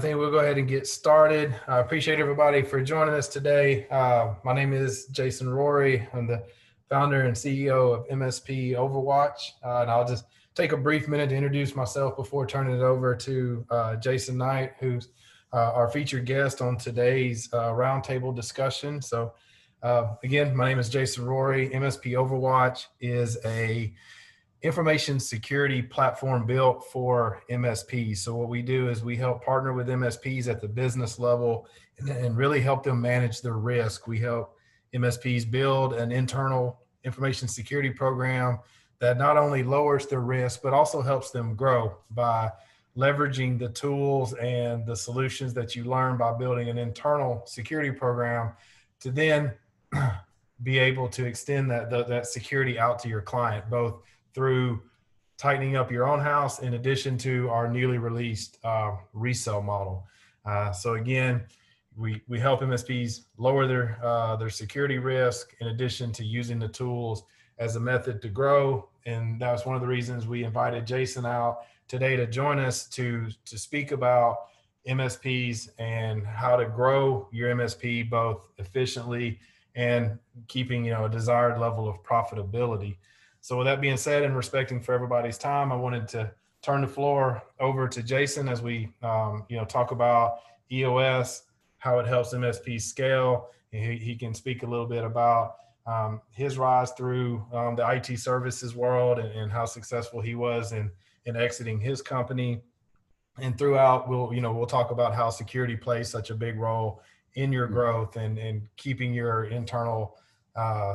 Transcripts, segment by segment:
think we'll go ahead and get started. I appreciate everybody for joining us today. My name is Jason Rory. I'm the founder and CEO of MSP Overwatch. And I'll just take a brief minute to introduce myself before turning it over to Jason Knight, who's our featured guest on today's roundtable discussion. So again, my name is Jason Rory. MSP Overwatch is a information security platform built for MSPs. So what we do is we help partner with MSPs at the business level and really help them manage their risk. We help MSPs build an internal information security program that not only lowers their risk, but also helps them grow by leveraging the tools and the solutions that you learn by building an internal security program to then be able to extend that security out to your client, both through tightening up your own house in addition to our newly released resale model. So again, we help MSPs lower their security risk in addition to using the tools as a method to grow. And that was one of the reasons we invited Jason out today to join us to speak about MSPs and how to grow your MSP both efficiently and keeping a desired level of profitability. So with that being said, and respecting for everybody's time, I wanted to turn the floor over to Jason as we talk about EOS, how it helps MSPs scale. And he can speak a little bit about his rise through the IT services world and how successful he was in exiting his company. And throughout, we'll talk about how security plays such a big role in your growth and keeping your internal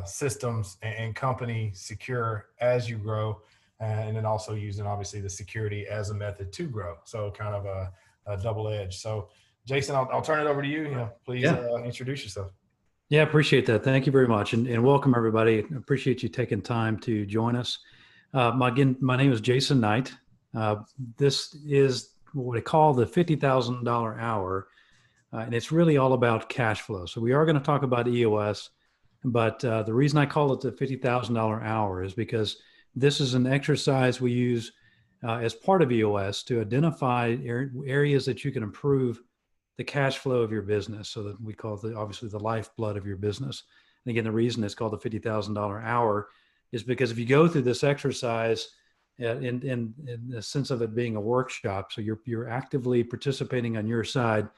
systems and company secure as you grow, and then also using obviously the security as a method to grow. So kind of a double edge. So Jason, I'll turn it over to you. Please introduce yourself. Yeah, appreciate that. Thank you very much. And welcome everybody. Appreciate you taking time to join us. Again, my name is Jason Knight. This is what I call the $50,000 hour. And it's really all about cash flow. So we are going to talk about EOS. But the reason I call it the $50,000 hour is because this is an exercise we use as part of EOS to identify areas that you can improve the cash flow of your business. So that we call it obviously the lifeblood of your business. And again, the reason it's called the $50,000 hour is because if you go through this exercise in the sense of it being a workshop, so you're actively participating on your side,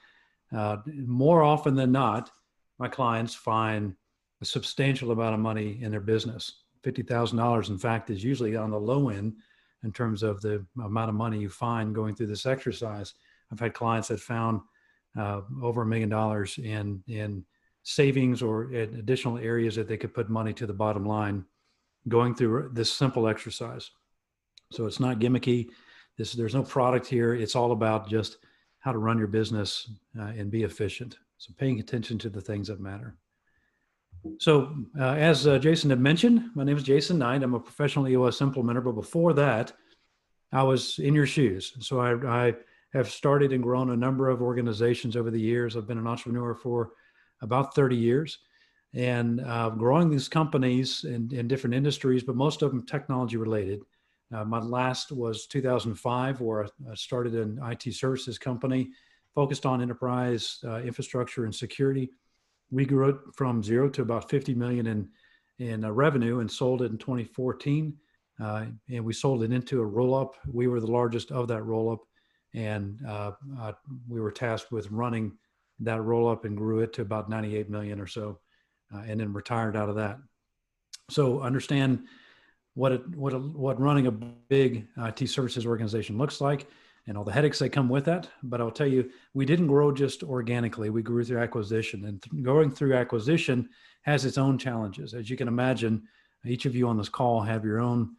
more often than not, my clients find a substantial amount of money in their business. $50,000, in fact, is usually on the low end in terms of the amount of money you find going through this exercise. I've had clients that found over $1 million in savings or in additional areas that they could put money to the bottom line going through this simple exercise. So it's not gimmicky. There's no product here. It's all about just how to run your business and be efficient. So paying attention to the things that matter. So as Jason had mentioned, my name is Jason Knight. I'm a professional EOS implementer, but before that, I was in your shoes. So I have started and grown a number of organizations over the years. I've been an entrepreneur for about 30 years and growing these companies in different industries, but most of them technology related. My last was 2005, where I started an IT services company focused on enterprise infrastructure and security. We grew it from 0 to about 50 million in revenue and sold it in 2014. And we sold it into a roll-up. We were the largest of that roll-up. And we were tasked with running that roll-up and grew it to about 98 million or so, and then retired out of that. So understand what running a big IT services organization looks like and all the headaches that come with that. But I'll tell you, we didn't grow just organically. We grew through acquisition, and going through acquisition has its own challenges. As you can imagine, each of you on this call have your own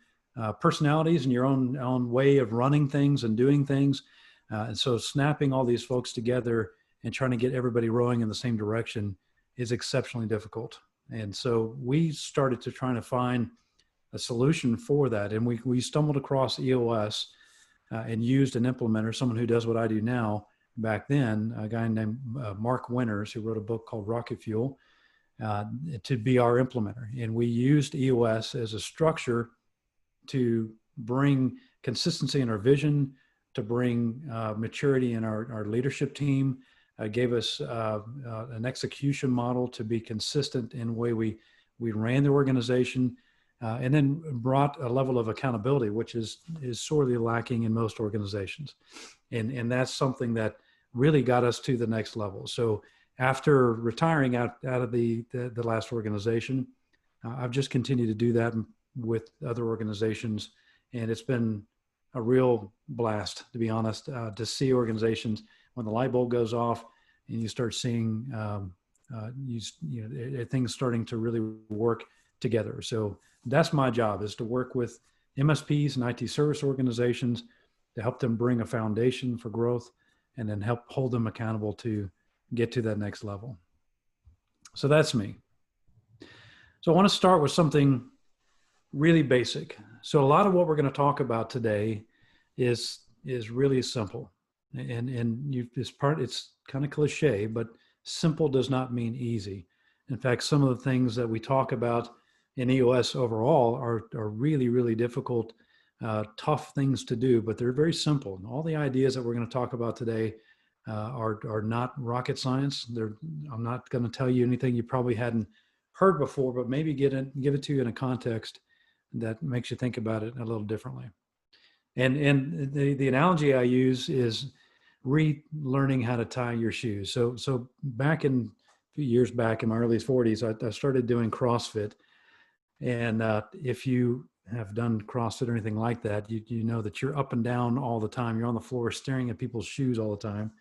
personalities and your own way of running things and doing things. And so snapping all these folks together and trying to get everybody rowing in the same direction is exceptionally difficult. And so we started to try to find a solution for that. And we stumbled across EOS and used an implementer, someone who does what I do now. Back then, a guy named Mark Winters, who wrote a book called Rocket Fuel, to be our implementer. And we used EOS as a structure to bring consistency in our vision, to bring maturity in our leadership team, gave us an execution model to be consistent in the way we ran the organization, and then brought a level of accountability, which is sorely lacking in most organizations. And that's something that really got us to the next level. So after retiring out of the last organization, I've just continued to do that with other organizations. And it's been a real blast, to be honest, to see organizations when the light bulb goes off and you start seeing things starting to really work together. So that's my job, is to work with MSPs and IT service organizations to help them bring a foundation for growth and then help hold them accountable to get to that next level. So that's me. So I want to start with something really basic. So a lot of what we're going to talk about today is really simple. It's kind of cliche, but simple does not mean easy. In fact, some of the things that we talk about in EOS overall are really, really difficult, tough things to do, but they're very simple. And all the ideas that we're going to talk about today are not rocket science. I'm not going to tell you anything you probably hadn't heard before, but maybe give it to you in a context that makes you think about it a little differently. And the analogy I use is relearning how to tie your shoes. So back a few years back in my early 40s, I started doing CrossFit. And if you have done CrossFit or anything like that, you know that you're up and down all the time. You're on the floor staring at people's shoes all the time.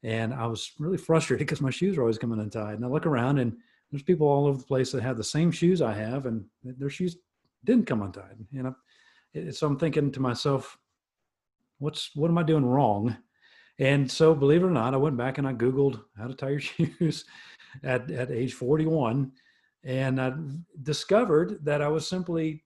And I was really frustrated because my shoes are always coming untied. And I look around and there's people all over the place that have the same shoes I have, and their shoes didn't come untied. So I'm thinking to myself, what am I doing wrong? And so, believe it or not, I went back and I Googled how to tie your shoes at age 41. And I discovered that I was simply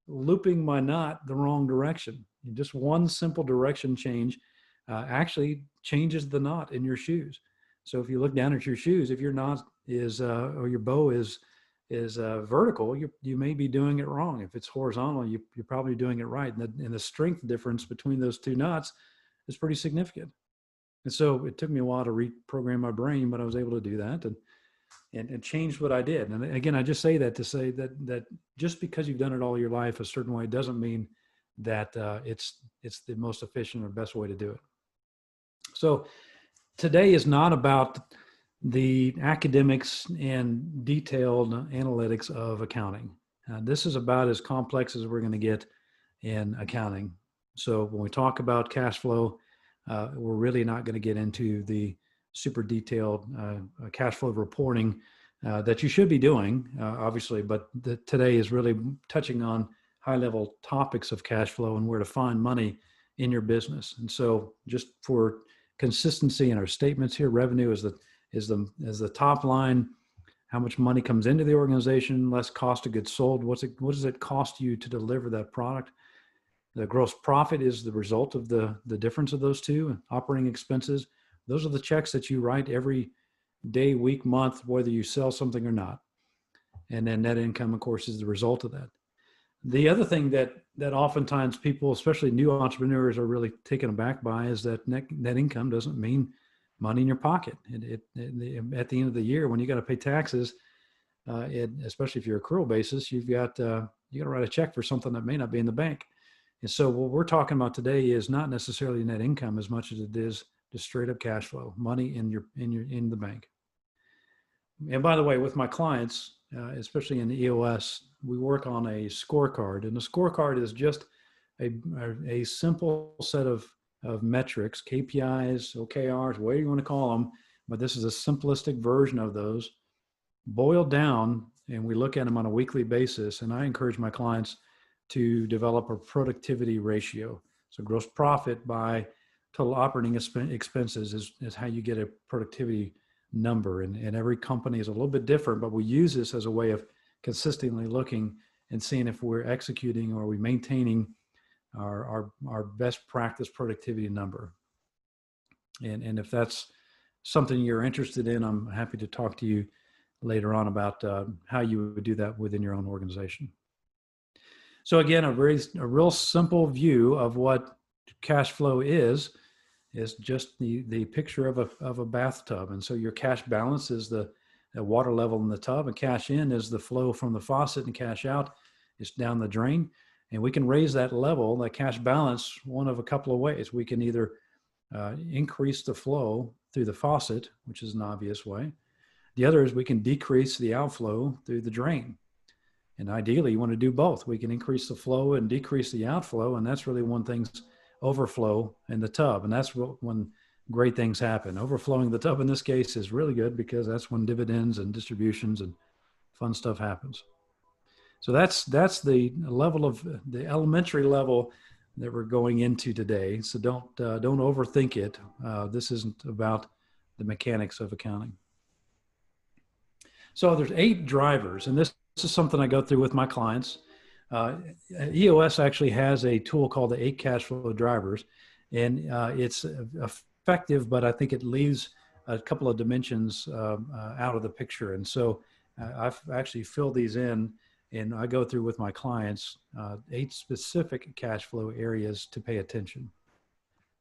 looping my knot the wrong direction. Just one simple direction change actually changes the knot in your shoes. So if you look down at your shoes, if your knot is or your bow is vertical, you may be doing it wrong. If it's horizontal, you're probably doing it right. And the strength difference between those two knots is pretty significant. And so it took me a while to reprogram my brain, but I was able to do that and change what I did. And again, I just say that to say that just because you've done it all your life a certain way doesn't mean that it's the most efficient or best way to do it. So today is not about the academics and detailed analytics of accounting. This is about as complex as we're going to get in accounting. So when we talk about cash flow, we're really not going to get into the super detailed cash flow reporting that you should be doing, obviously, but today is really touching on high-level topics of cash flow and where to find money in your business. And so just for consistency in our statements here, revenue is the top line. How much money comes into the organization, less cost of goods sold. What does it cost you to deliver that product? The gross profit is the result of the difference of those two. Operating expenses, those are the checks that you write every day, week, month, whether you sell something or not. And then net income, of course, is the result of that. The other thing that oftentimes people, especially new entrepreneurs, are really taken aback by is that net income doesn't mean money in your pocket. At the end of the year, when you got to pay taxes, especially if you're accrual basis, you got to write a check for something that may not be in the bank. And so what we're talking about today is not necessarily net income as much as it is just straight up cash flow, money in the bank. And by the way, with my clients, especially in the EOS, we work on a scorecard, and the scorecard is just a simple set of metrics, KPIs, OKRs, whatever you want to call them, but this is a simplistic version of those boiled down, and we look at them on a weekly basis. And I encourage my clients to develop a productivity ratio. So gross profit by total operating expenses is how you get a productivity number. And every company is a little bit different, but we use this as a way of consistently looking and seeing if we're executing or are we maintaining our best practice productivity number. And if that's something you're interested in, I'm happy to talk to you later on about how you would do that within your own organization. So again, a real simple view of what cash flow is just the picture of a bathtub. And so your cash balance is the water level in the tub, and cash in is the flow from the faucet, and cash out is down the drain. And we can raise that level, that cash balance, one of a couple of ways. We can either increase the flow through the faucet, which is an obvious way. The other is we can decrease the outflow through the drain. And ideally, you want to do both. We can increase the flow and decrease the outflow, and that's really when things overflow in the tub. And that's when great things happen. Overflowing the tub in this case is really good, because that's when dividends and distributions and fun stuff happens. So that's the level of the elementary level that we're going into today. So don't overthink it. This isn't about the mechanics of accounting. So there's 8 drivers, and this is something I go through with my clients. EOS actually has a tool called the 8 cash flow drivers, and it's effective, but I think it leaves a couple of dimensions out of the picture. And so I've actually filled these in, and I go through with my clients 8 specific cash flow areas to pay attention.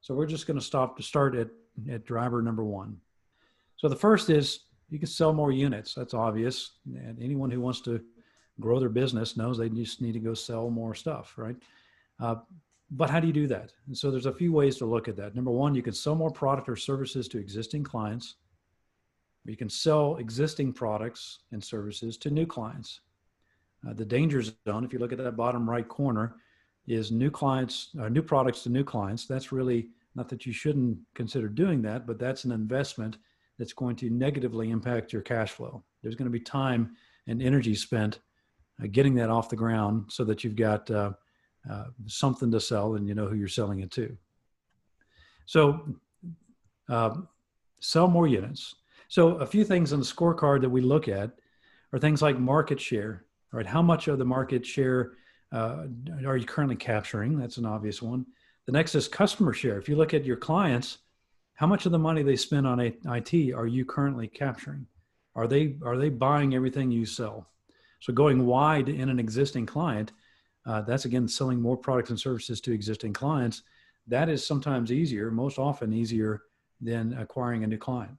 So we're just going to start at driver number 1. So the first is you can sell more units. That's obvious. And anyone who wants to grow their business knows they just need to go sell more stuff, right? But how do you do that? And so there's a few ways to look at that. Number 1, you can sell more product or services to existing clients. You can sell existing products and services to new clients. The danger zone, if you look at that bottom right corner, is new clients, new products to new clients. That's really not that you shouldn't consider doing that, but that's an investment that's going to negatively impact your cash flow. There's going to be time and energy spent getting that off the ground so that you've got something to sell and you know who you're selling it to. So sell more units. So a few things on the scorecard that we look at are things like market share. All right, how much of the market share are you currently capturing? That's an obvious one. The next is customer share. If you look at your clients, how much of the money they spend on IT are you currently capturing? Are they buying everything you sell? So going wide in an existing client, that's again selling more products and services to existing clients. That is sometimes easier, most often easier than acquiring a new client.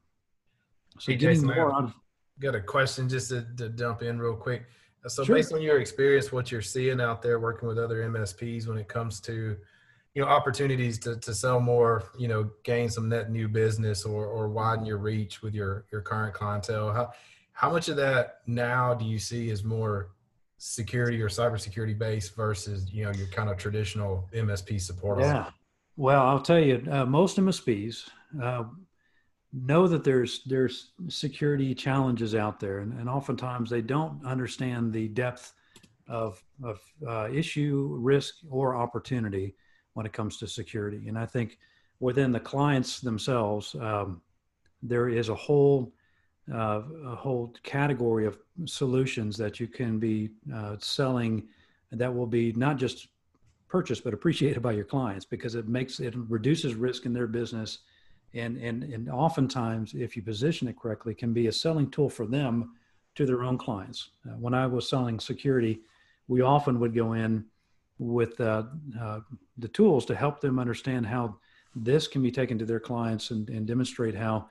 So hey, getting Jason, more out of. Got a question just to jump in real quick. So Sure. based on your experience, what you're seeing out there working with other MSPs when it comes to, opportunities to sell more, gain some net new business or widen your reach with your current clientele, how much of that now do you see is more security or cybersecurity based versus, your kind of traditional MSP support? Yeah. Well, I'll tell you, most MSPs know that there's security challenges out there, and oftentimes they don't understand the depth of issue, risk, or opportunity when it comes to security. And I think within the clients themselves, there is a whole category of solutions that you can be selling that will be not just purchased but appreciated by your clients, because it reduces risk in their business. And oftentimes, if you position it correctly, can be a selling tool for them to their own clients. When I was selling security, we often would go in with the tools to help them understand how this can be taken to their clients and demonstrate how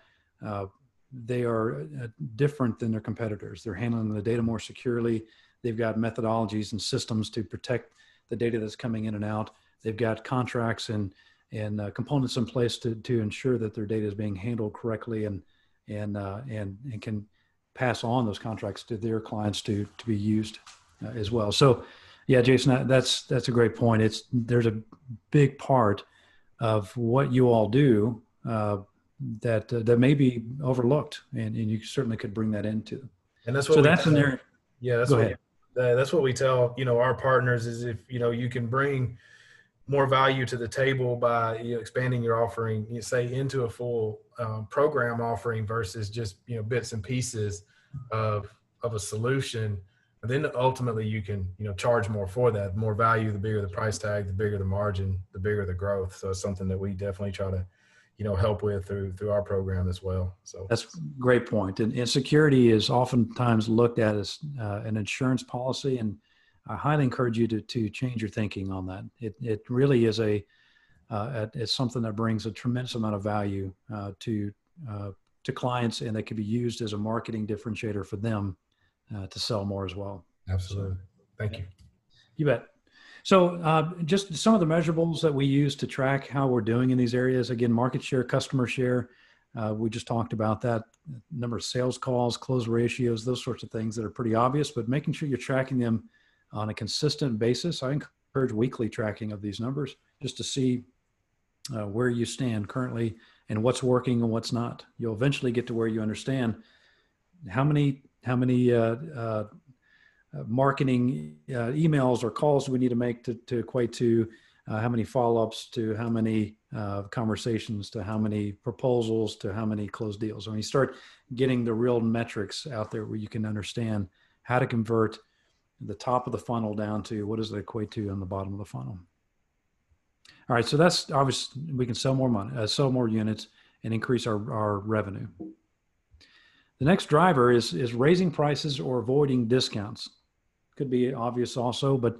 they are different than their competitors. They're handling the data more securely. They've got methodologies and systems to protect the data that's coming in and out. They've got contracts and components in place to ensure that their data is being handled correctly and can pass on those contracts to their clients to be used as well. So, yeah, Jason, that's a great point. There's a big part of what you all do that may be overlooked, and you certainly could bring that into. And that's what in there. Yeah, that's what we tell our partners is if you can bring more value to the table by expanding your offering, say into a full program offering versus just bits and pieces of a solution. And then ultimately you can charge more for that. The more value, the bigger the price tag, the bigger the margin, the bigger the growth. So it's something that we definitely try to help with through our program as well. So that's a great point. And security is oftentimes looked at as an insurance policy, and I highly encourage you to change your thinking on that. It really is a it's something that brings a tremendous amount of value to clients, and that can be used as a marketing differentiator for them to sell more as well. Absolutely. Thank you. You bet. So just some of the measurables that we use to track how we're doing in these areas. Again, market share, customer share. We just talked about that. Number of sales calls, close ratios, those sorts of things that are pretty obvious, but making sure you're tracking them on a consistent basis. I encourage weekly tracking of these numbers just to see where you stand currently and what's working and what's not. You'll eventually get to where you understand how many marketing emails or calls do we need to make to equate to how many follow-ups, to how many conversations, to how many proposals, to how many closed deals. When you start getting the real metrics out there where you can understand how to convert the top of the funnel down to what does it equate to on the bottom of the funnel. All right, so that's obvious. We can sell more money, sell more units, and increase our revenue. The next driver is raising prices or avoiding discounts. Could be obvious also, but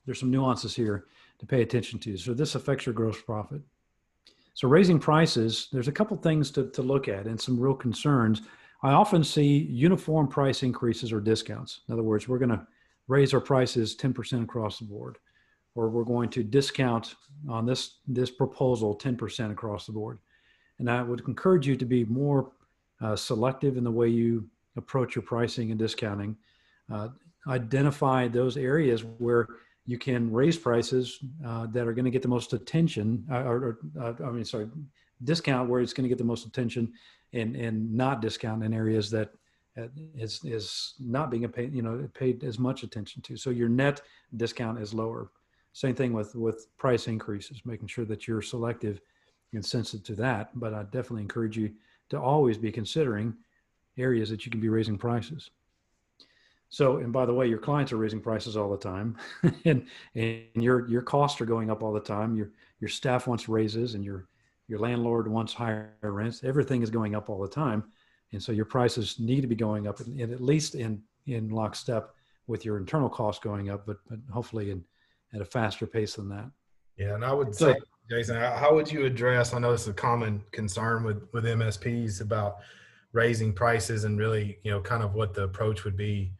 there's some nuances here to pay attention to. So this affects your gross profit. So raising prices, there's a couple things to look at and some real concerns. I often see uniform price increases or discounts. In other words, we're going to raise our prices 10% across the board, or we're going to discount on this proposal 10% across the board. And I would encourage you to be more selective in the way you approach your pricing and discounting. Identify those areas where you can raise prices that are going to get the most attention, discount where it's going to get the most attention, and not discount in areas that is not being paid as much attention to. So your net discount is lower. Same thing with price increases, making sure that you're selective and sensitive to that. But I definitely encourage you to always be considering areas that you can be raising prices. So, and by the way, your clients are raising prices all the time, and your costs are going up all the time. Your staff wants raises, and your landlord wants higher rents. Everything is going up all the time, and so your prices need to be going up, and at least in lockstep with your internal costs going up, but hopefully at a faster pace than that. Yeah, and I would say, Jason, how would you address? I know it's a common concern with MSPs about raising prices, and really, kind of what the approach would be.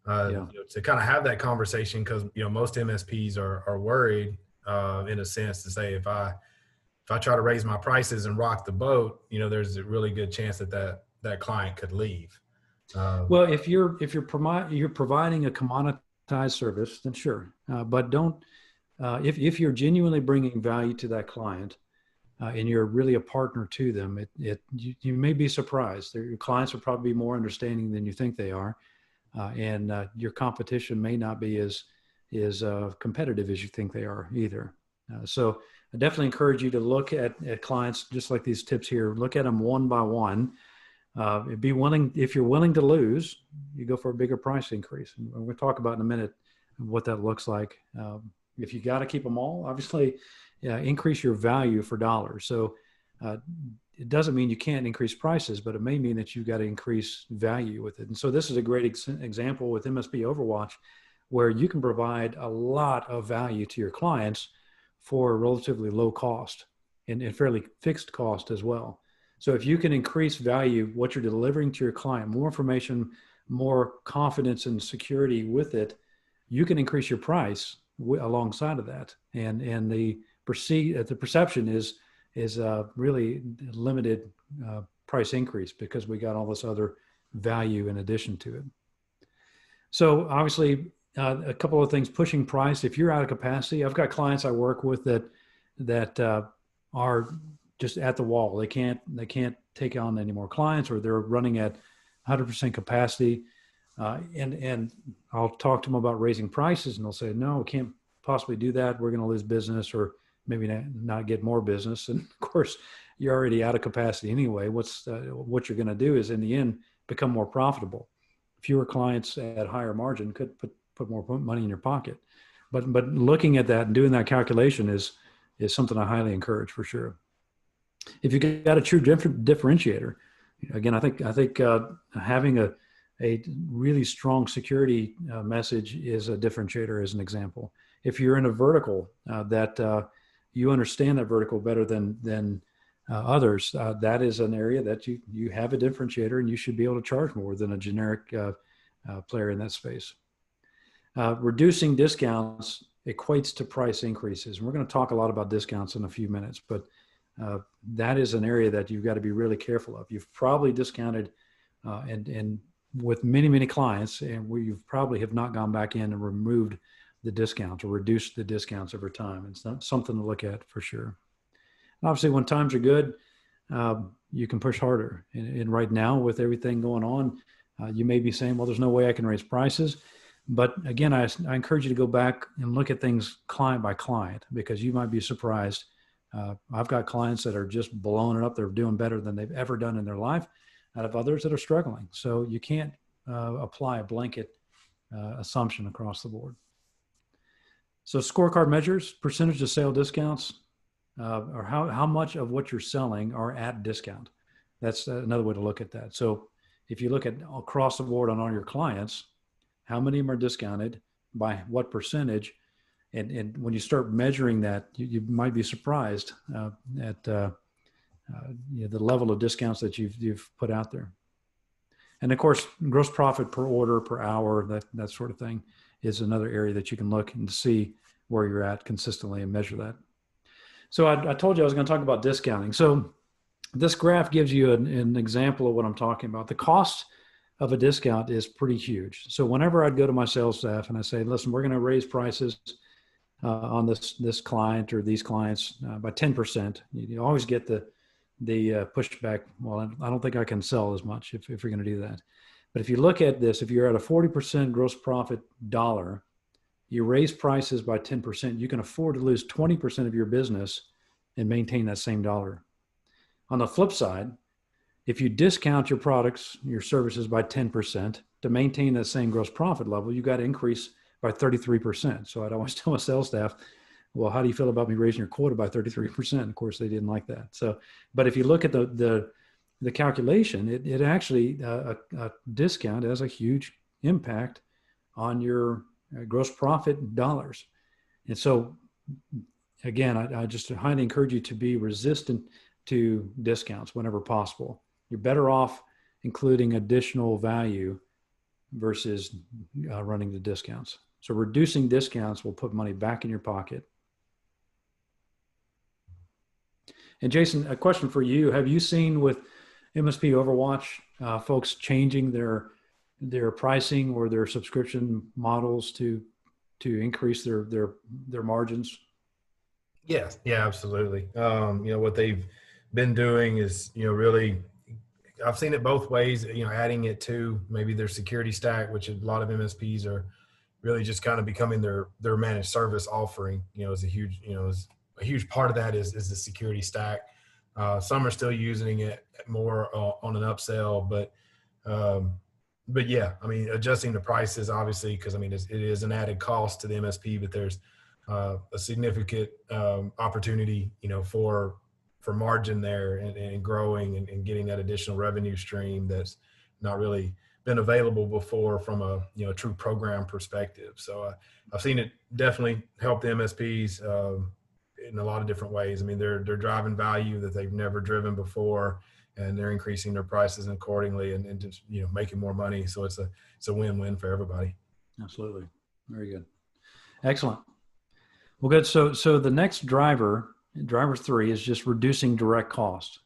To kind of have that conversation, because most MSPs are worried in a sense to say, if I try to raise my prices and rock the boat, there's a really good chance that client could leave. Well, if you're providing a commoditized service, then sure, but don't. If you're genuinely bringing value to that client and you're really a partner to them, you may be surprised. Your clients will probably be more understanding than you think they are. And your competition may not be as competitive as you think they are either. So I definitely encourage you to look at clients just like these tips here. Look at them one by one. If you're willing to lose, you go for a bigger price increase. And we'll talk about in a minute what that looks like. If you got to keep them all, obviously, increase your value for dollars. So it doesn't mean you can't increase prices, but it may mean that you've got to increase value with it. And so this is a great example with MSP Overwatch, where you can provide a lot of value to your clients for a relatively low cost and fairly fixed cost as well. So if you can increase value, what you're delivering to your client, more information, more confidence and security with it, you can increase your price alongside of that. And the perception is really limited price increase because we got all this other value in addition to it. So obviously, a couple of things pushing price. If you're out of capacity, I've got clients I work with that are just at the wall. They can't take on any more clients, or they're running at 100% capacity. And I'll talk to them about raising prices, and they'll say, no, we can't possibly do that. We're going to lose business, or maybe not get more business. And of course, you're already out of capacity anyway. What you're going to do is, in the end, become more profitable. Fewer clients at higher margin could put more money in your pocket. But looking at that and doing that calculation is something I highly encourage for sure. If you got a true differentiator, again, I think having a really strong security message is a differentiator, as an example. If you're in a vertical that you understand that vertical better than others, that is an area that you have a differentiator, and you should be able to charge more than a generic player in that space. Reducing discounts equates to price increases. And we're going to talk a lot about discounts in a few minutes, but that is an area that you've got to be really careful of. You've probably discounted and with many clients, and where you probably have not gone back in and removed the discounts or reduced the discounts over time. It's not something to look at for sure. And obviously, when times are good, you can push harder. And right now, with everything going on, you may be saying, well, there's no way I can raise prices. But again, I encourage you to go back and look at things client by client, because you might be surprised. I've got clients that are just blowing it up. They're doing better than they've ever done in their life. I have others that are struggling. So you can't apply a blanket assumption across the board. So scorecard measures, percentage of sale discounts, or how much of what you're selling are at discount. That's another way to look at that. So if you look at across the board on all your clients, how many of them are discounted by what percentage? And when you start measuring that, you might be surprised at the level of discounts that you've put out there. And of course, gross profit per order, per hour, that sort of thing is another area that you can look and see where you're at consistently and measure that. So I told you I was going to talk about discounting. So this graph gives you an example of what I'm talking about. The cost of a discount is pretty huge. So whenever I'd go to my sales staff and I say, listen, we're going to raise prices on this client or these clients by 10%, you always get the pushback. Well, I don't think I can sell as much if you're going to do that. But if you look at this, if you're at a 40% gross profit dollar, you raise prices by 10%, you can afford to lose 20% of your business and maintain that same dollar. On the flip side, if you discount your products, your services by 10% to maintain that same gross profit level, you got to increase by 33%. So I'd always tell my sales staff, well, how do you feel about me raising your quota by 33%? Of course, they didn't like that. So, but if you look at the calculation, it actually, a discount has a huge impact on your gross profit dollars. And so again, I just highly encourage you to be resistant to discounts whenever possible. You're better off including additional value versus running the discounts. So reducing discounts will put money back in your pocket. And Jason, a question for you. Have you seen with MSP Overwatch folks changing their pricing or their subscription models to increase their margins? Yes, yeah, absolutely. What they've been doing is, really, I've seen it both ways, adding it to maybe their security stack, which a lot of MSPs are really just kind of becoming their managed service offering, is a huge part of that is the security stack. Some are still using it more on an upsell, but yeah, adjusting the prices, obviously, because it is an added cost to the MSP, but there's a significant opportunity, for margin there and growing and getting that additional revenue stream that's not really been available before from a true program perspective. So I've seen it definitely help the MSPs in a lot of different ways. They're driving value that they've never driven before, and they're increasing their prices accordingly and just making more money. So it's a win-win for everybody. Absolutely, very good, excellent. Well, good. So the next driver 3 is just reducing direct cost.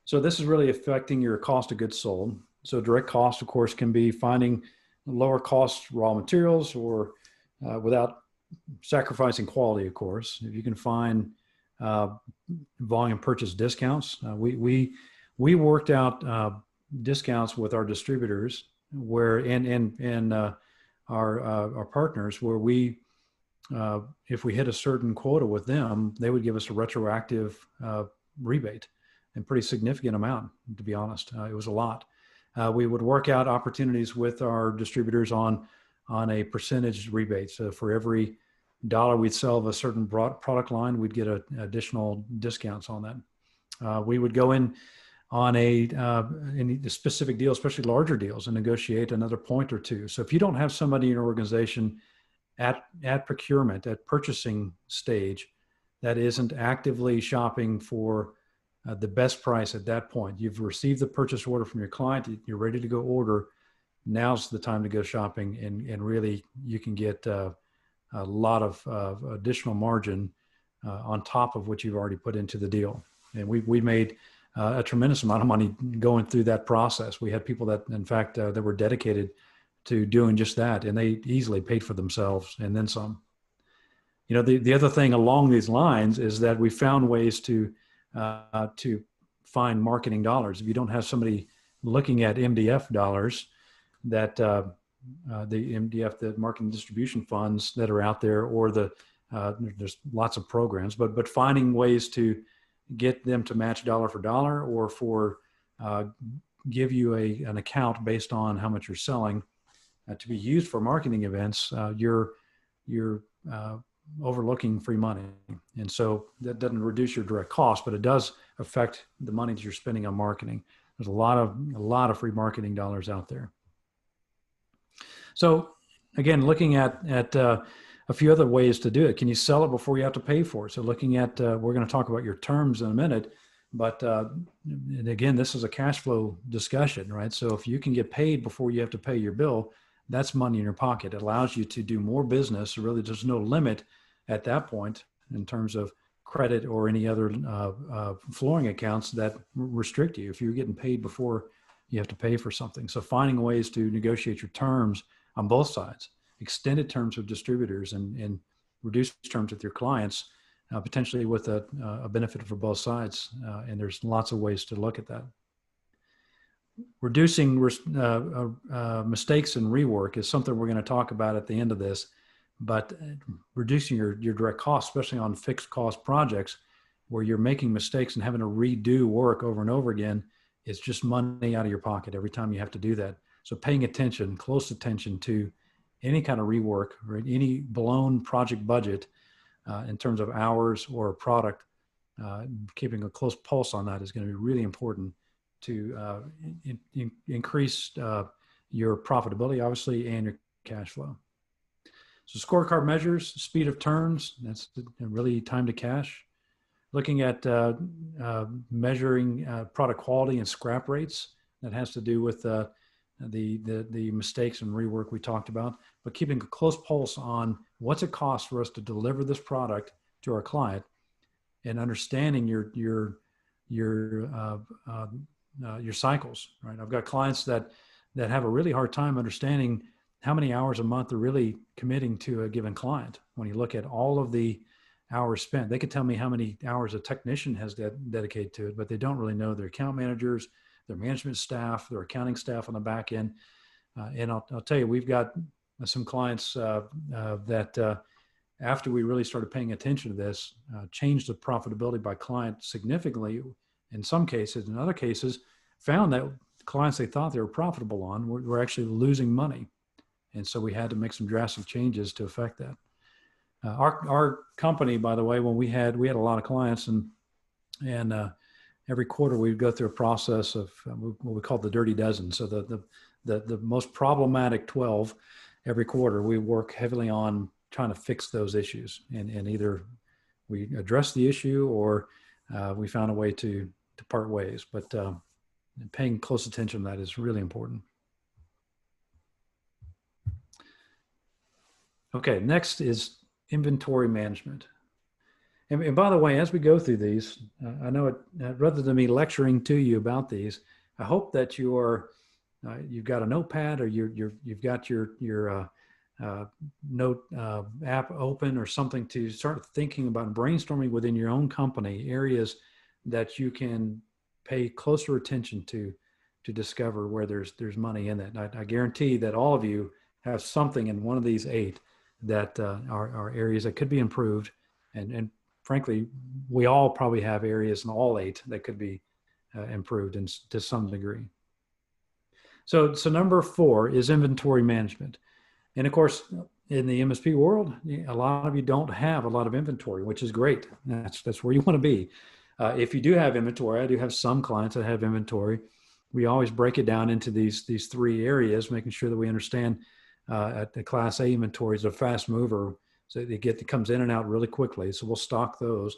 So this is really affecting your cost of goods sold. So direct cost, of course, can be finding lower cost raw materials or without sacrificing quality, of course. If you can find volume purchase discounts, we worked out discounts with our distributors where and our partners where we if we hit a certain quota with them, they would give us a retroactive rebate, and pretty significant amount, to be honest. It was a lot. We would work out opportunities with our distributors on a percentage rebate. So for every dollar we'd sell of a certain product line, we'd get additional discounts on that. We would go in on any specific deal, especially larger deals, and negotiate another point or two. So if you don't have somebody in your organization at procurement, at purchasing stage, that isn't actively shopping for the best price at that point. You've received the purchase order from your client. You're ready to go order. Now's the time to go shopping, and really you can get a lot of additional margin on top of what you've already put into the deal. And we made a tremendous amount of money going through that process. We had people that, in fact, that were dedicated to doing just that, and they easily paid for themselves and then some. You know, the other thing along these lines is that we found ways to find marketing dollars. If you don't have somebody looking at MDF dollars, that the MDF, the marketing distribution funds that are out there, or there's lots of programs, but finding ways to get them to match dollar for dollar, or for give you an account based on how much you're selling to be used for marketing events, you're overlooking free money. And so that doesn't reduce your direct cost, but it does affect the money that you're spending on marketing. There's a lot of free marketing dollars out there. So again, looking at a few other ways to do it. Can you sell it before you have to pay for it? So looking at, we're going to talk about your terms in a minute, but and again, this is a cash flow discussion, right? So if you can get paid before you have to pay your bill, that's money in your pocket. It allows you to do more business. Really, there's no limit at that point in terms of credit or any other flooring accounts that restrict you if you're getting paid before you have to pay for something. So finding ways to negotiate your terms on both sides, extended terms with distributors and reduced terms with your clients, potentially with a benefit for both sides. And there's lots of ways to look at that. Reducing mistakes and rework is something we're going to talk about at the end of this, but reducing your direct costs, especially on fixed cost projects where you're making mistakes and having to redo work over and over again, is just money out of your pocket every time you have to do that. So paying attention, close attention to any kind of rework or any blown project budget in terms of hours or product, keeping a close pulse on that is going to be really important to increase your profitability, obviously, and your cash flow. So scorecard measures speed of turns. That's really time to cash. Looking at measuring product quality and scrap rates. That has to do with the mistakes and rework we talked about, but keeping a close pulse on what's it cost for us to deliver this product to our client, and understanding your cycles, right? I've got clients that have a really hard time understanding how many hours a month they're really committing to a given client. When you look at all of the hours spent, they could tell me how many hours a technician has dedicated to it, but they don't really know their account managers, their management staff, their accounting staff on the back end. And I'll tell you, we've got some clients that after we really started paying attention to this, changed the profitability by client significantly in some cases. In other cases, found that clients they thought they were profitable on were actually losing money. And so we had to make some drastic changes to affect that. Our company, by the way, when we had a lot of clients, and every quarter we'd go through a process of what we call the dirty dozen. So the most problematic 12 every quarter, we work heavily on trying to fix those issues, and either we address the issue or we found a way to part ways. But paying close attention to that is really important. Okay, next is inventory management. And by the way, as we go through these, I know rather than me lecturing to you about these, I hope that you've got a notepad, or you've got your note app open or something to start thinking about brainstorming within your own company areas that you can pay closer attention to discover where there's money in it. I guarantee that all of you have something in one of these 8 that are areas that could be improved, and frankly, we all probably have areas in all 8 that could be improved to some degree. So number 4 is inventory management. And of course, in the MSP world, a lot of you don't have a lot of inventory, which is great. That's where you want to be. If you do have inventory, I do have some clients that have inventory. We always break it down into these 3 areas, making sure that we understand the Class A inventory is a fast mover. So it comes in and out really quickly. So we'll stock those.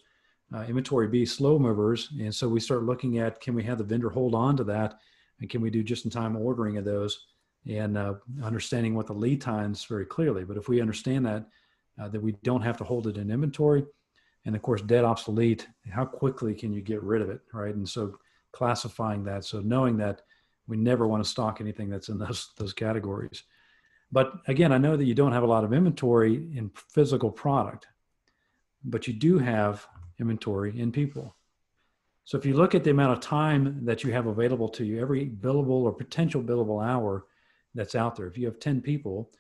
Inventory B, slow movers. And so we start looking at, can we have the vendor hold on to that? And can we do just-in-time ordering of those? And understanding what the lead times very clearly. But if we understand that we don't have to hold it in inventory, and of course, dead obsolete, how quickly can you get rid of it, right? And so classifying that, so knowing that we never want to stock anything that's in those categories. But again, I know that you don't have a lot of inventory in physical product, but you do have inventory in people. So if you look at the amount of time that you have available to you, every billable or potential billable hour that's out there, if you have 10 people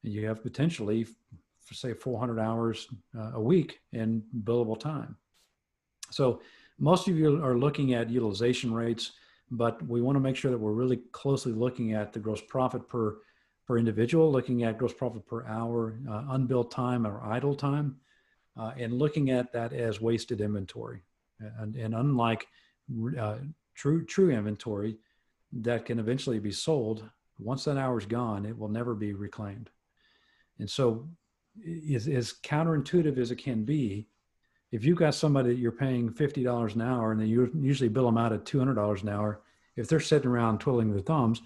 and you have potentially, say, 400 hours a week in billable time. So most of you are looking at utilization rates, but we want to make sure that we're really closely looking at the gross profit per individual, looking at gross profit per hour, unbilled time or idle time, and looking at that as wasted inventory. And unlike true inventory that can eventually be sold, once that hour is gone, it will never be reclaimed. And so as counterintuitive as it can be, if you've got somebody that you're paying $50 an hour and then you usually bill them out at $200 an hour, if they're sitting around twiddling their thumbs,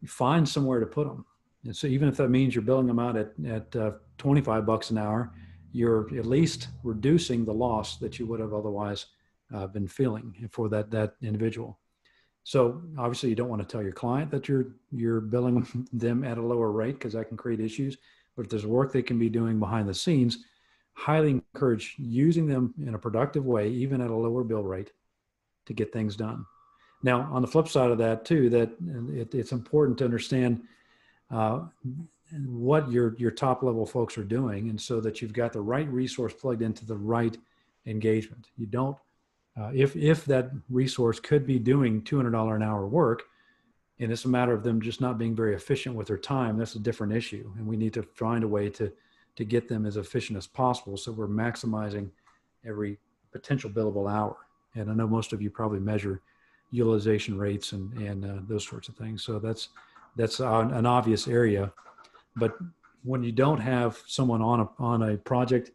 you find somewhere to put them. And so even if that means you're billing them out at $25 an hour, you're at least reducing the loss that you would have otherwise been feeling for that individual. So obviously you don't want to tell your client that you're billing them at a lower rate, because that can create issues. But if there's work they can be doing behind the scenes, highly encourage using them in a productive way, even at a lower bill rate, to get things done. Now, on the flip side of that too, that it's important to understand what your top level folks are doing, and so that you've got the right resource plugged into the right engagement. You don't, if that resource could be doing $200 an hour work, and it's a matter of them just not being very efficient with their time, that's a different issue. And we need to find a way to get them as efficient as possible, so we're maximizing every potential billable hour. And I know most of you probably measure utilization rates and those sorts of things. So that's an obvious area. But when you don't have someone on a project,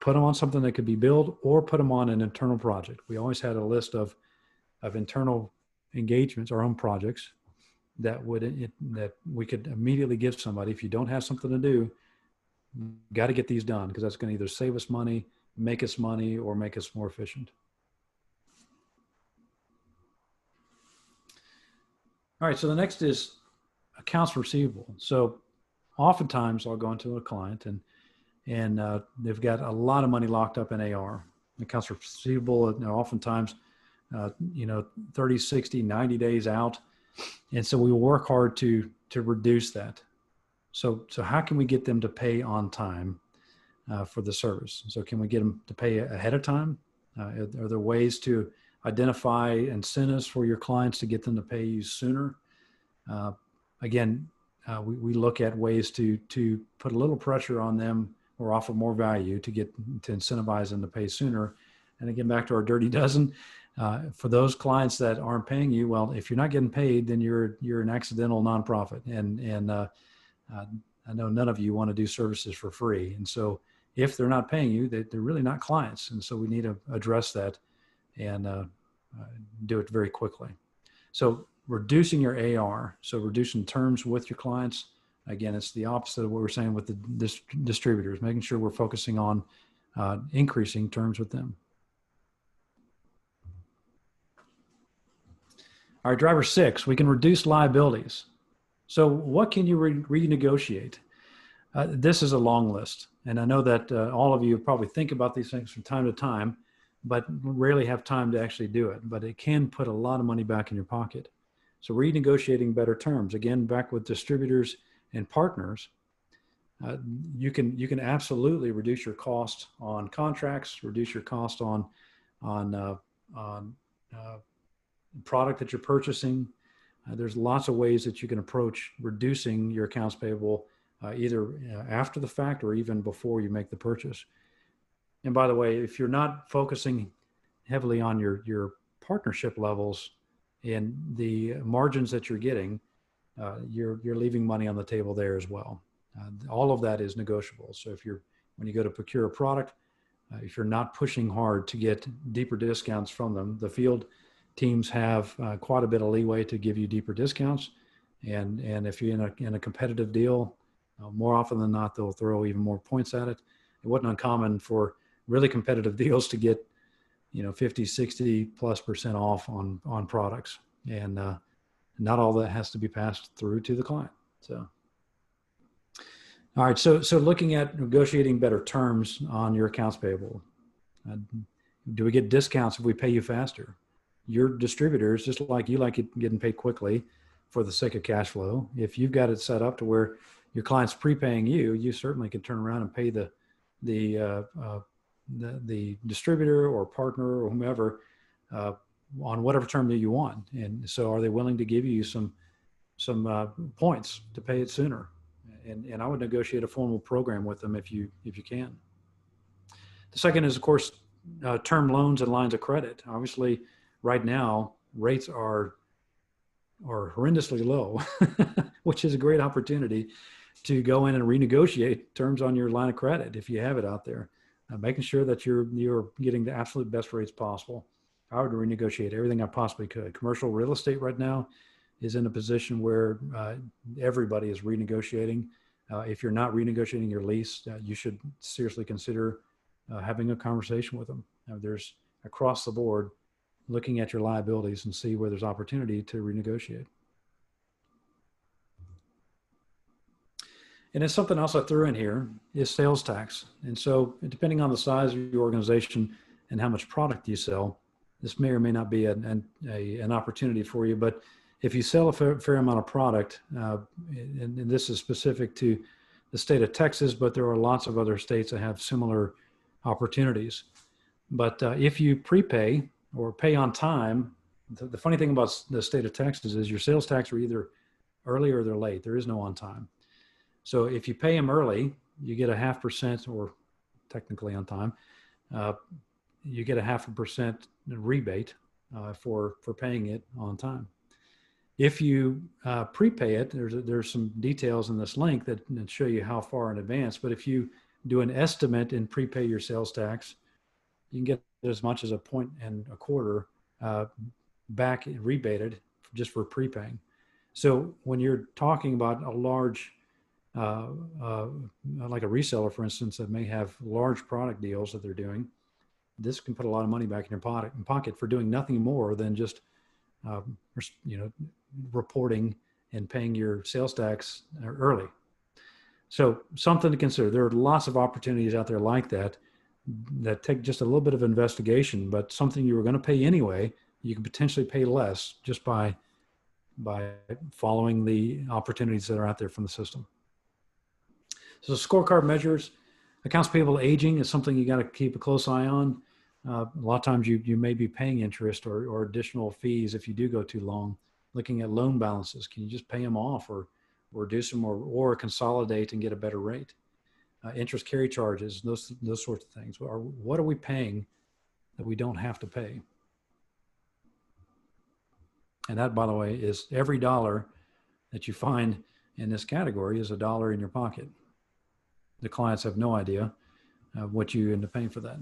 put them on something that could be billed, or put them on an internal project. We always had a list of internal engagements, our own projects, that we could immediately give somebody. If you don't have something to do, got to get these done, because that's going to either save us money, make us money, or make us more efficient. All right, so the next is accounts receivable. So oftentimes I'll go into a client and they've got a lot of money locked up in AR. Accounts receivable, oftentimes 30, 60, 90 days out. And so we work hard to reduce that. So how can we get them to pay on time for the service? So can we get them to pay ahead of time? Are there ways to identify incentives for your clients to get them to pay you sooner? We look at ways to put a little pressure on them or offer more value to incentivize them to pay sooner. And again, back to our dirty dozen, for those clients that aren't paying you, well, if you're not getting paid, then you're an accidental nonprofit. And I know none of you want to do services for free. And so if they're not paying you, they're really not clients. And so we need to address that and do it very quickly. So reducing your AR, so reducing terms with your clients. Again, it's the opposite of what we're saying with the distributors, making sure we're focusing on increasing terms with them. All right, driver 6, we can reduce liabilities. So what can you renegotiate? This is a long list. And I know that all of you probably think about these things from time to time, but rarely have time to actually do it. But it can put a lot of money back in your pocket. So renegotiating better terms, again, back with distributors and partners, you can absolutely reduce your cost on contracts, reduce your cost on product that you're purchasing. There's lots of ways that you can approach reducing your accounts payable, either after the fact or even before you make the purchase. And by the way, if you're not focusing heavily on your partnership levels and the margins that you're getting, you're leaving money on the table there as well. All of that is negotiable. So if you're when you go to procure a product, if you're not pushing hard to get deeper discounts from them, the field teams have quite a bit of leeway to give you deeper discounts. And if you're in a competitive deal, more often than not, they'll throw even more points at it. It wasn't uncommon for really competitive deals to get, 50, 60+% off on products. And not all that has to be passed through to the client. So, all right. So looking at negotiating better terms on your accounts payable, do we get discounts if we pay you faster? Your distributors, just like you like it getting paid quickly for the sake of cash flow. If you've got it set up to where your client's prepaying you, you certainly can turn around and pay the distributor or partner or whomever on whatever term that you want. And so, are they willing to give you some points to pay it sooner? And I would negotiate a formal program with them if you can. The second is, of course, term loans and lines of credit. Obviously, right now rates are horrendously low, which is a great opportunity to go in and renegotiate terms on your line of credit if you have it out there, making sure that you're getting the absolute best rates possible. I would renegotiate everything I possibly could. Commercial real estate right now is in a position where everybody is renegotiating. If you're not renegotiating your lease, you should seriously consider having a conversation with them. There's across the board, looking at your liabilities and see where there's opportunity to renegotiate. And then something else I threw in here is sales tax. And so depending on the size of your organization and how much product you sell, this may or may not be an opportunity for you. But if you sell a fair amount of product, and this is specific to the state of Texas, but there are lots of other states that have similar opportunities. But if you prepay or pay on time, the funny thing about the state of Texas is your sales tax are either early or they're late. There is no on time. So if you pay them early, you get 0.5%, or technically on time, you get 0.5% rebate for paying it on time. If you prepay it, there's some details in this link that show you how far in advance. But if you do an estimate and prepay your sales tax, you can get as much as 1.25% back rebated just for prepaying. So when you're talking about a large, like a reseller, for instance, that may have large product deals that they're doing, this can put a lot of money back in your pocket for doing nothing more than just, reporting and paying your sales tax early. So something to consider. There are lots of opportunities out there like that take just a little bit of investigation, but something you were going to pay anyway, you can potentially pay less just by following the opportunities that are out there from the system. So scorecard measures, accounts payable aging is something you got to keep a close eye on. A lot of times you may be paying interest or additional fees if you do go too long. Looking at loan balances, can you just pay them off or reduce them or consolidate and get a better rate? Interest carry charges, those sorts of things. What are we paying that we don't have to pay? And that, by the way, is every dollar that you find in this category is $1 in your pocket. The clients have no idea what you end up paying for that.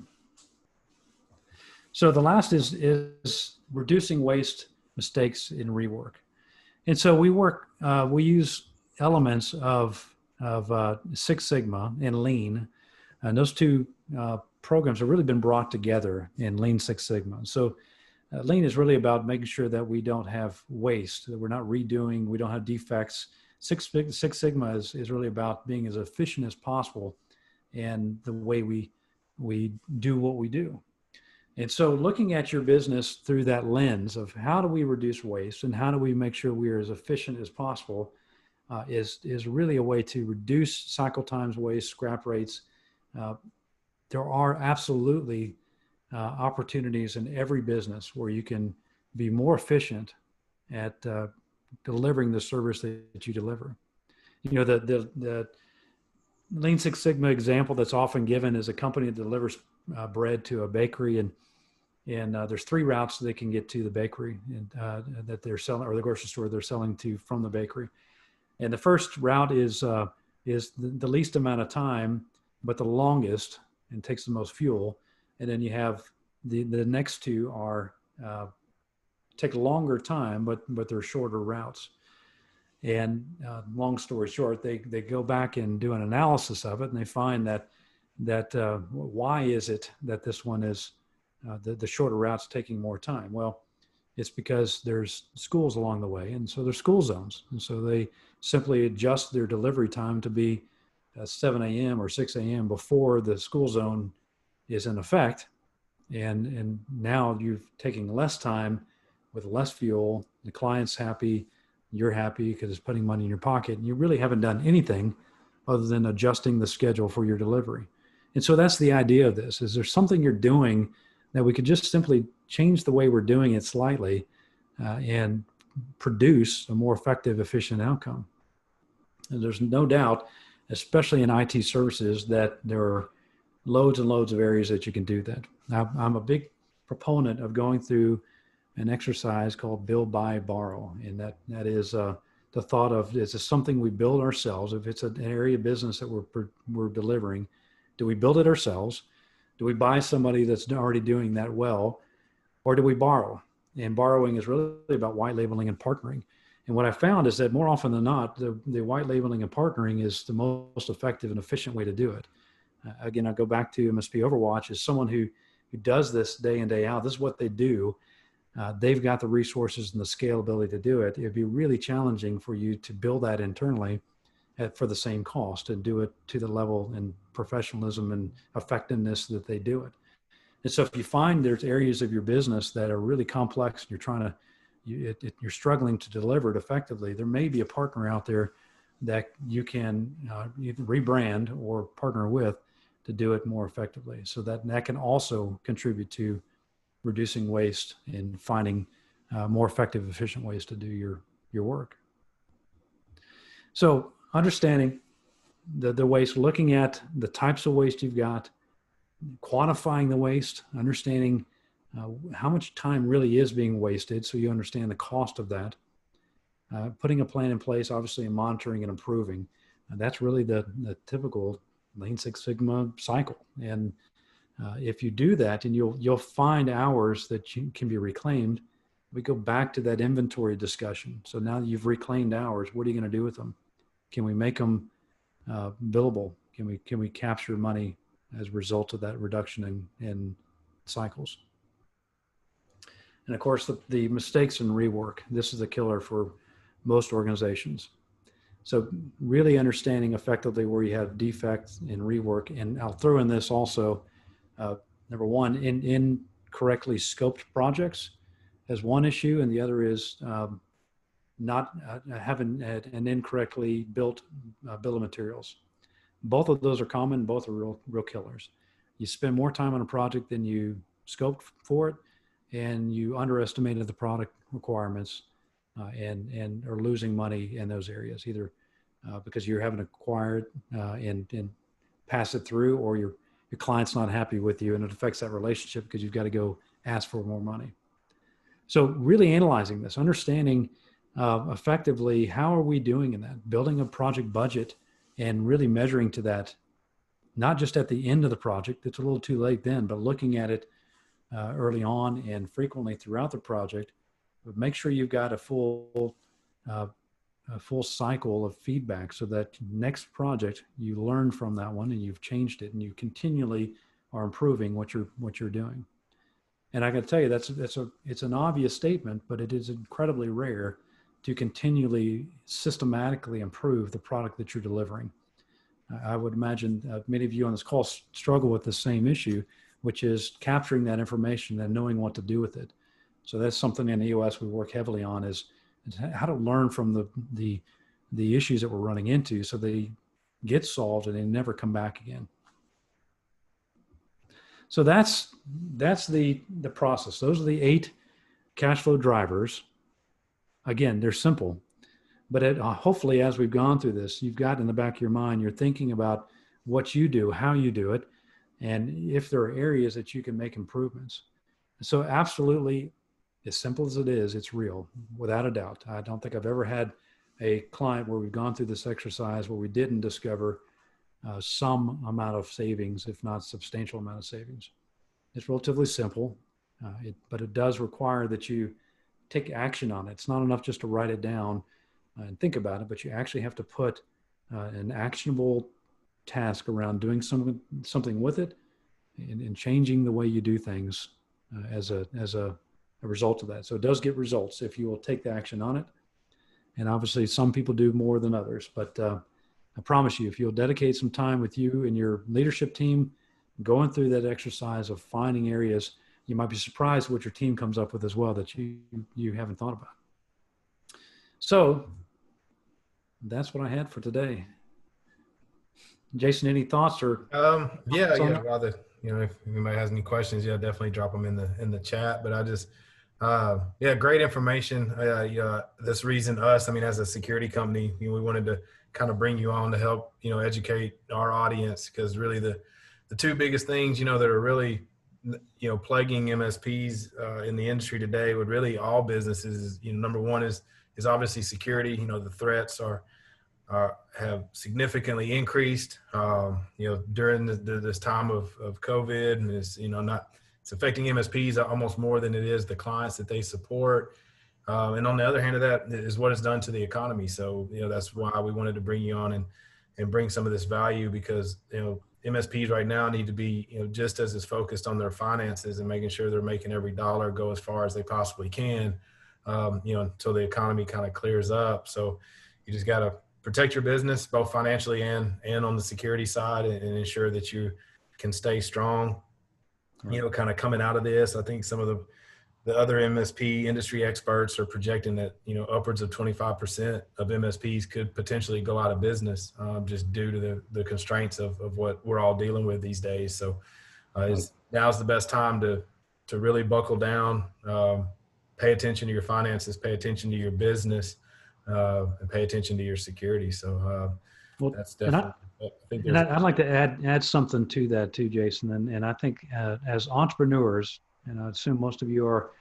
So the last is reducing waste, mistakes, in rework. And so we use elements of Six Sigma and Lean, and those two programs have really been brought together in Lean Six Sigma. So Lean is really about making sure that we don't have waste, that we're not redoing, we don't have defects. Six Sigma is really about being as efficient as possible and the way we do what we do. And so looking at your business through that lens of how do we reduce waste and how do we make sure we are as efficient as possible is really a way to reduce cycle times, waste, scrap rates. There are absolutely opportunities in every business where you can be more efficient at delivering the service that you deliver. The Lean Six Sigma example that's often given is a company that delivers bread to a bakery, and there's 3 routes they can get to the bakery that they're selling, or the grocery store they're selling to from the bakery. And the first route is the least amount of time, but the longest and takes the most fuel. And then you have the next two are take a longer time, but they're shorter routes. And long story short, they go back and do an analysis of it, and they find that why is it that this one is the shorter routes taking more time? Well, it's because there's schools along the way, and so there's school zones, and so they simply adjust their delivery time to be 7 a.m. or 6 a.m. before the school zone is in effect, and now you're taking less time with less fuel. The client's happy, you're happy because it's putting money in your pocket, and you really haven't done anything other than adjusting the schedule for your delivery. And so that's the idea of this: is there something you're doing that we could just simply change the way we're doing it slightly and produce a more effective, efficient outcome? And there's no doubt, especially in IT services, that there are loads and loads of areas that you can do that. Now, I'm a big proponent of going through an exercise called build, buy, borrow. And that is the thought of, is this something we build ourselves? If it's an area of business that we're delivering, do we build it ourselves? Do we buy somebody that's already doing that well? Or do we borrow? And borrowing is really about white labeling and partnering. And what I found is that more often than not, the white labeling and partnering is the most effective and efficient way to do it. Again, I go back to MSP Overwatch as someone who does this day in, day out. This is what they do. They've got the resources and the scalability to do it. It'd be really challenging for you to build that internally for the same cost and do it to the level and professionalism and effectiveness that they do it. And so if you find there's areas of your business that are really complex and you're trying to, you're struggling to deliver it effectively, there may be a partner out there that you can either rebrand or partner with to do it more effectively. So that can also contribute to reducing waste and finding more effective, efficient ways to do your work. So understanding the waste, looking at the types of waste you've got, quantifying the waste, understanding how much time really is being wasted so you understand the cost of that, putting a plan in place, obviously, and monitoring and improving. That's really the typical Lean Six Sigma cycle. And if you do that, and you'll find hours that can be reclaimed. We go back to that inventory discussion. So now you've reclaimed hours. What are you going to do with them? Can we make them billable? Can we capture money as a result of that reduction in cycles? And of course, the mistakes in rework. This is the killer for most organizations. So really understanding effectively where you have defects in rework. And I'll throw in this also, number one, in incorrectly scoped projects as one issue, and the other is not having an incorrectly built bill of materials. Both of those are common. Both are real killers. You spend more time on a project than you scoped for it, and you underestimated the product requirements and are losing money in those areas, either because you're having to acquire it and pass it through, or your client's not happy with you and it affects that relationship because you've got to go ask for more money. So really analyzing this, understanding effectively how are we doing in that, building a project budget and really measuring to that, not just at the end of the project, it's a little too late then, but looking at it early on and frequently throughout the project. But make sure you've got a full cycle of feedback so that next project you learn from that one and you've changed it and you continually are improving what you're doing. And I got to tell you, it's an obvious statement, but it is incredibly rare to continually systematically improve the product that you're delivering. I would imagine many of you on this call struggle with the same issue, which is capturing that information and knowing what to do with it. So that's something in EOS we work heavily on, is how to learn from the issues that we're running into so they get solved and they never come back again. So that's the process. Those are the 8 cash flow drivers. Again, they're simple, but hopefully as we've gone through this, you've got in the back of your mind, you're thinking about what you do, how you do it, and if there are areas that you can make improvements. So absolutely, as simple as it is, it's real, without a doubt. I don't think I've ever had a client where we've gone through this exercise where we didn't discover some amount of savings, if not substantial amount of savings. It's relatively simple, but it does require that you take action on it. It's not enough just to write it down and think about it, but you actually have to put an actionable task around doing something with it and changing the way you do things as a result of that. So it does get results if you will take the action on it. And obviously some people do more than others, but I promise you, if you'll dedicate some time with you and your leadership team, going through that exercise of finding areas, you might be surprised what your team comes up with as well that you haven't thought about. So that's what I had for today. Jason, any thoughts or? Rather, if anybody has any questions, definitely drop them in the chat. But I just, great information. This reason us, as a security company, we wanted to kind of bring you on to help, educate our audience, because really the two biggest things, that are really, plaguing MSPs in the industry today, with really all businesses, number one is obviously security. The threats have significantly increased, during this time of COVID, and it's affecting MSPs almost more than it is the clients that they support. And on the other hand of that is what it's done to the economy. So, that's why we wanted to bring you on and bring some of this value, because, MSPs right now need to be, just as focused on their finances and making sure they're making every dollar go as far as they possibly can, until the economy kind of clears up. So you just got to protect your business, both financially and on the security side, and ensure that you can stay strong, Right. kind of coming out of this. I think some of the other MSP industry experts are projecting that, upwards of 25% of MSPs could potentially go out of business, just due to the constraints of what we're all dealing with these days. So now's the best time to really buckle down, pay attention to your finances, pay attention to your business, and pay attention to your security. So that's definitely, I think I'd like to add something to that too, Jason. And I think as entrepreneurs, and I assume most of you are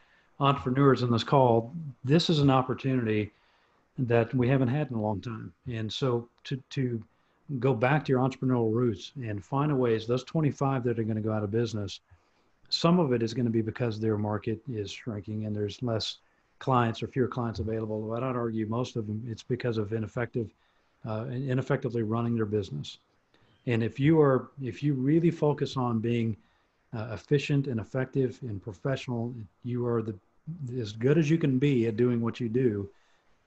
entrepreneurs in this call, this is an opportunity that we haven't had in a long time. And so to go back to your entrepreneurial roots and find ways, those 25 that are going to go out of business, some of it is going to be because their market is shrinking and there's less clients or fewer clients available. But I'd argue most of them, it's because of ineffectively running their business. And if you really focus on being efficient and effective and professional, you are as good as you can be at doing what you do,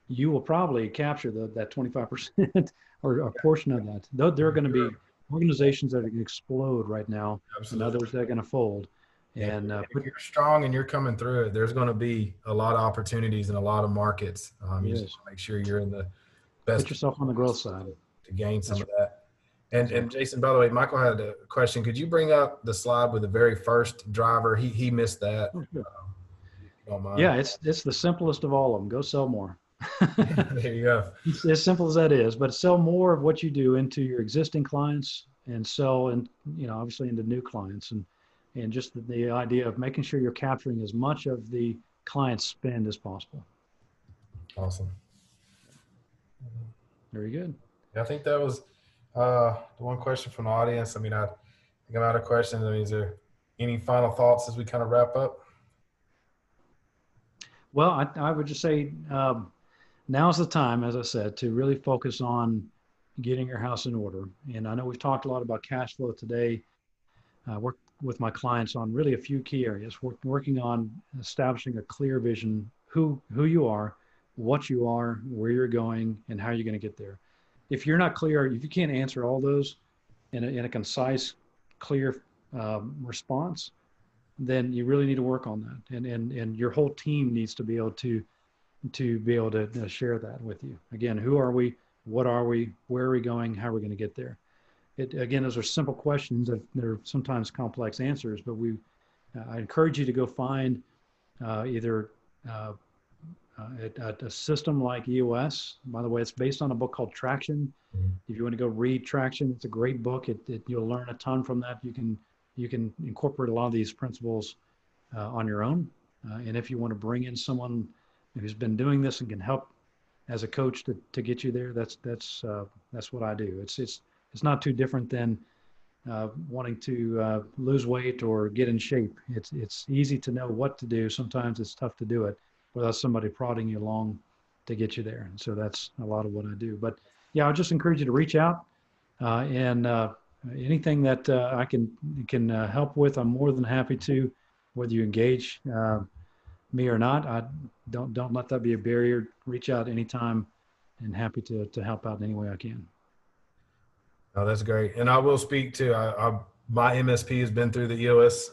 you will probably capture that 25% or a portion of that. Though there are going to be organizations that are going to explode right now. Absolutely. And others that are going to fold. And if you're strong and you're coming through it, there's going to be a lot of opportunities in a lot of markets. You just make sure you're in the best. Put yourself on the growth side to gain some of that. And Jason, by the way, Michael had a question. Could you bring up the slide with the very first driver? He missed that. Oh, sure. If you don't mind. Yeah, it's the simplest of all of them. Go sell more. There you go. It's as simple as that is, but sell more of what you do into your existing clients and sell, and obviously into new clients, and just the idea of making sure you're capturing as much of the client's spend as possible. Awesome. Very good. I think that was the one question from the audience. I think I'm out of questions. Is there any final thoughts as we kind of wrap up? Well, I would just say now's the time, as I said, to really focus on getting your house in order. And I know we've talked a lot about cash flow today. Work with my clients on really a few key areas. We're working on establishing a clear vision, who you are, what you are, where you're going, and how you're going to get there. If you're not clear, if you can't answer all those in a concise, clear response, then you really need to work on that. And your whole team needs to be able to share that with you. Again, who are we? What are we? Where are we going? How are we going to get there? Again, those are simple questions. They're sometimes complex answers, but I encourage you to go find either a system like EOS. By the way, it's based on a book called Traction. If you want to go read Traction, it's a great book. You'll learn a ton from that. You can incorporate a lot of these principles on your own. And if you want to bring in someone who's been doing this and can help as a coach to get you there, that's what I do. It's it's not too different than wanting to lose weight or get in shape. It's easy to know what to do. Sometimes it's tough to do it without somebody prodding you along to get you there. And so that's a lot of what I do. But yeah, I'll just encourage you to reach out and anything that I can help with. I'm more than happy to, whether you engage me or not. I don't let that be a barrier. Reach out anytime, and happy to help out in any way I can. Oh, that's great. And I will speak to my MSP has been through the EOS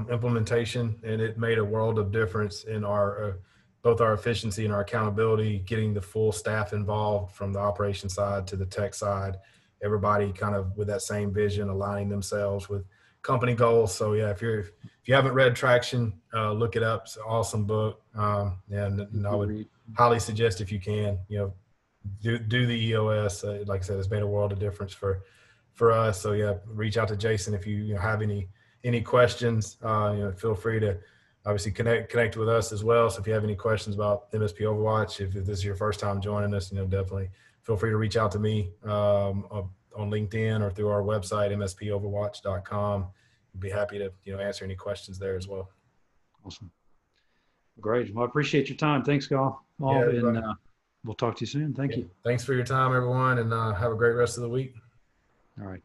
implementation, and it made a world of difference in our both our efficiency and our accountability, getting the full staff involved from the operation side to the tech side, everybody kind of with that same vision, aligning themselves with company goals. So yeah, if you haven't read Traction, look it up. It's an awesome book. And I would highly suggest, if you can, do the EOS. Like I said, it's made a world of difference for us. So yeah, reach out to Jason if you have any questions. Feel free to obviously connect with us as well. So if you have any questions about MSP Overwatch, if this is your first time joining us, definitely feel free to reach out to me on LinkedIn or through our website, mspoverwatch.com. I'd be happy to answer any questions there as well. Awesome. Great. Well, I appreciate your time. Thanks, Gal. Yeah, and we'll talk to you soon. Thank you. Thanks for your time, everyone, and have a great rest of the week. All right.